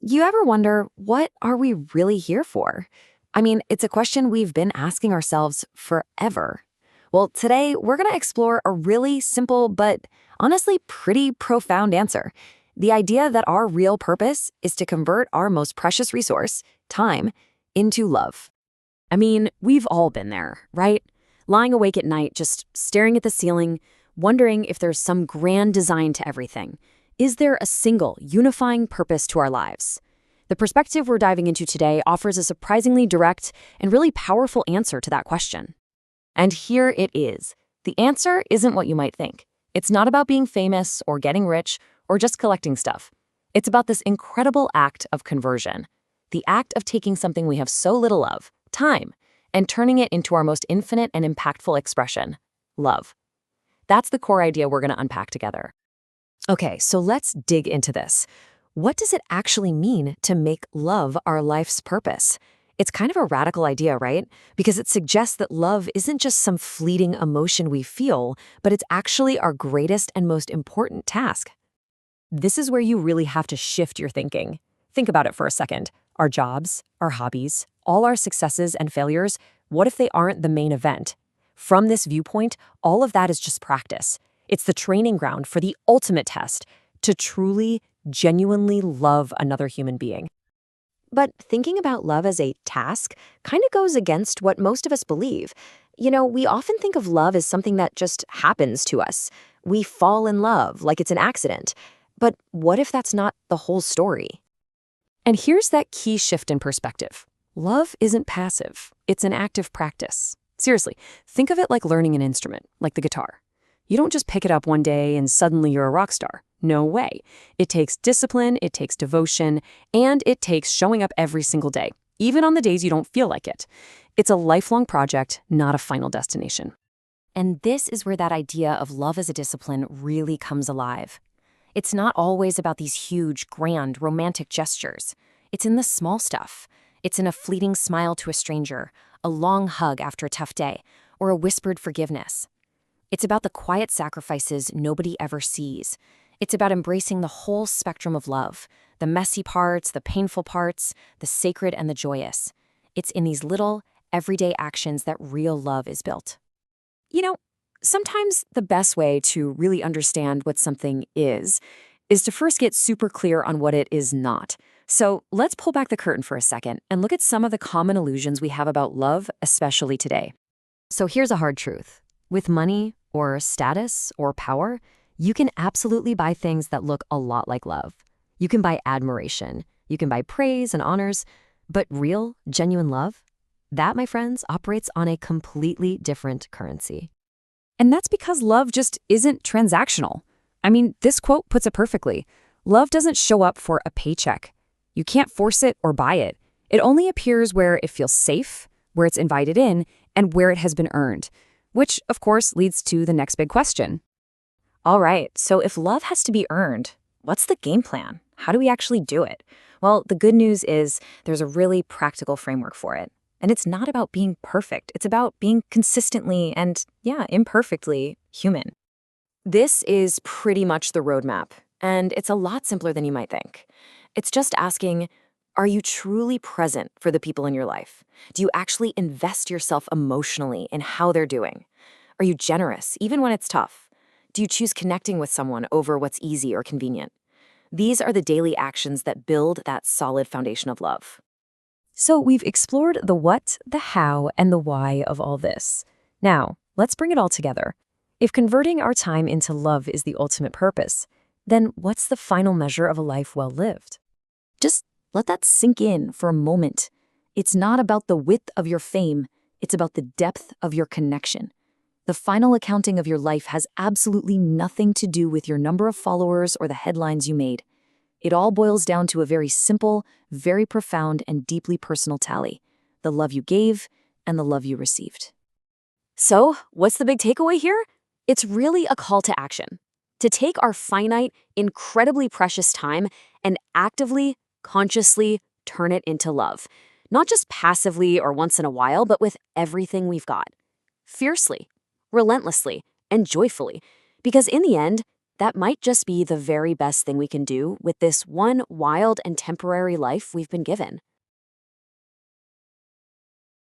You ever wonder, what are we really here for? I mean, it's a question we've been asking ourselves forever. Well, today we're going to explore a really simple but honestly pretty profound answer. The idea that our real purpose is to convert our most precious resource, time, into love. I mean, we've all been there, right? Lying awake at night, just staring at the ceiling, wondering if there's some grand design to everything. Is there a single, unifying purpose to our lives? The perspective we're diving into today offers a surprisingly direct and really powerful answer to that question. And here it is. The answer isn't what you might think. It's not about being famous or getting rich or just collecting stuff. It's about this incredible act of conversion. The act of taking something we have so little of, time, and turning it into our most infinite and impactful expression, love. That's the core idea we're going to unpack together. Okay, so let's dig into this. What does it actually mean to make love our life's purpose? It's kind of a radical idea, right? Because it suggests that love isn't just some fleeting emotion we feel, but it's actually our greatest and most important task. This is where you really have to shift your thinking. Think about it for a second. Our jobs, our hobbies, all our successes and failures, what if they aren't the main event? From this viewpoint, all of that is just practice. It's the training ground for the ultimate test, to truly, genuinely love another human being. But thinking about love as a task kind of goes against what most of us believe. We often think of love as something that just happens to us. We fall in love like it's an accident. But what if that's not the whole story? And here's that key shift in perspective. Love isn't passive. It's an active practice. Seriously, think of it like learning an instrument, like the guitar. You don't just pick it up one day and suddenly you're a rock star. No way. It takes discipline, it takes devotion, and it takes showing up every single day, even on the days you don't feel like it. It's a lifelong project, not a final destination. And this is where that idea of love as a discipline really comes alive. It's not always about these huge, grand, romantic gestures. It's in the small stuff. It's in a fleeting smile to a stranger, a long hug after a tough day, or a whispered forgiveness. It's about the quiet sacrifices nobody ever sees. It's about embracing the whole spectrum of love, the messy parts, the painful parts, the sacred and the joyous. It's in these little, everyday actions that real love is built. Sometimes the best way to really understand what something is to first get super clear on what it is not. So let's pull back the curtain for a second and look at some of the common illusions we have about love, especially today. So here's a hard truth. With money, or status, or power, you can absolutely buy things that look a lot like love. You can buy admiration, you can buy praise and honors, but real, genuine love? That, my friends, operates on a completely different currency. And that's because love just isn't transactional. I mean, this quote puts it perfectly. Love doesn't show up for a paycheck. You can't force it or buy it. It only appears where it feels safe, where it's invited in, and where it has been earned. Which, of course, leads to the next big question. All right, so if love has to be earned, what's the game plan? How do we actually do it? Well, the good news is there's a really practical framework for it. And it's not about being perfect. It's about being consistently and, imperfectly human. This is pretty much the roadmap, and it's a lot simpler than you might think. It's just asking, are you truly present for the people in your life? Do you actually invest yourself emotionally in how they're doing? Are you generous, even when it's tough? Do you choose connecting with someone over what's easy or convenient? These are the daily actions that build that solid foundation of love. So we've explored the what, the how, and the why of all this. Now, let's bring it all together. If converting our time into love is the ultimate purpose, then what's the final measure of a life well lived? Just let that sink in for a moment. It's not about the width of your fame, it's about the depth of your connection. The final accounting of your life has absolutely nothing to do with your number of followers or the headlines you made. It all boils down to a very simple, very profound, and deeply personal tally: the love you gave and the love you received. So, what's the big takeaway here? It's really a call to action. To take our finite, incredibly precious time and actively, consciously turn it into love. Not just passively or once in a while, but with everything we've got. Fiercely, relentlessly, and joyfully. Because in the end, that might just be the very best thing we can do with this one wild and temporary life we've been given.